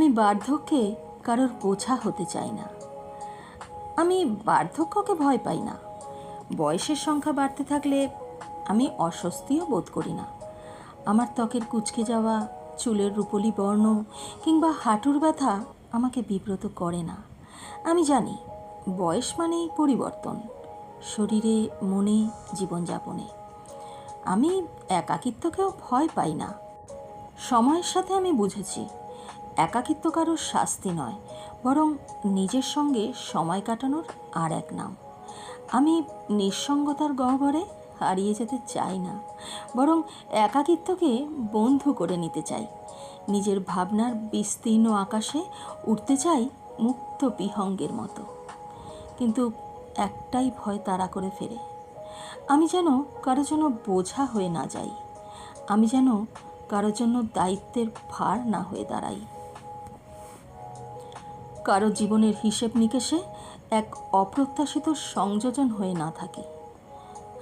আমি বার্ধক্যে কারোর বোঝা হতে চাই না। আমি বার্ধক্যকে ভয় পাই না। বয়সের সংখ্যা বাড়তে থাকলে আমি অস্বস্তিও বোধ করি না। আমার ত্বকের কুঁচকে যাওয়া, চুলের রূপলি বর্ণ কিংবা হাঁটুর ব্যথা আমাকে বিব্রত করে না। আমি জানি বয়স মানেই পরিবর্তন, শরীরে, মনে, জীবনযাপনে। আমি একাকিত্বকেও ভয় পাই না। সময়ের সাথে আমি বুঝেছি একাকিত্ব কারোর শাস্তি নয়, বরং নিজের সঙ্গে সময় কাটানোর আর এক নাম। আমি নিঃসঙ্গতার গহ্বরে হারিয়ে যেতে চাই না, বরং একাকিত্বকে বন্ধু করে নিতে চাই। নিজের ভাবনার বিস্তীর্ণ আকাশে উঠতে চাই মুক্ত বিহঙ্গের মতো। কিন্তু একটাই ভয় তাড়া করে ফেরে, আমি যেন কারো জন্য বোঝা হয়ে না যাই। আমি যেন কারোর জন্য দায়িত্বের ভার না হয়ে দাঁড়াই। কারো জীবনের হিসেব নিকেশে এক অপ্রত্যাশিত সংযোজন হয়ে না থাকে।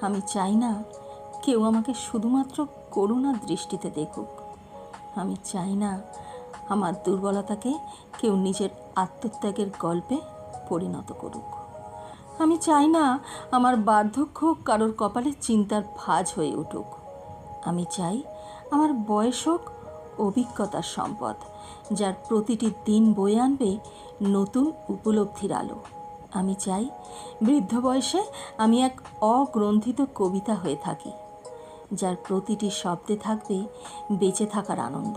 আমি চাই না কেউ আমাকে শুধুমাত্র করুণার দৃষ্টিতে দেখুক। আমি চাই না আমার দুর্বলতাকে কেউ নিজের আত্মত্যাগের গল্পে পরিণত করুক। আমি চাই না আমার বার্ধক্য কারোর কপালে চিন্তার ভাঁজ হয়ে উঠুক। আমি চাই আমার বয়স হোক অভিজ্ঞতার সম্পদ, যার প্রতিটি দিন বয়ে আনবে নতুন উপলব্ধির আলো। আমি চাই বৃদ্ধ বয়সে আমি এক অগ্রন্থিত কবিতা হয়ে থাকি, যার প্রতিটি শব্দে থাকবে বেঁচে থাকার আনন্দ,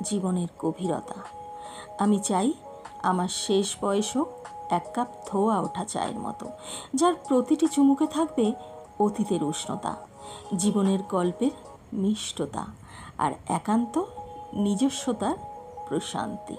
জীবনের গভীরতা। আমি চাই আমার শেষ বয়স হোক এক কাপ ধোয়া ওঠা চায়ের মতো, যার প্রতিটি চুমুকে থাকবে অতীতের উষ্ণতা, জীবনের গল্পের মিষ্টতা আর একান্ত নিজস্বতার প্রশান্তি।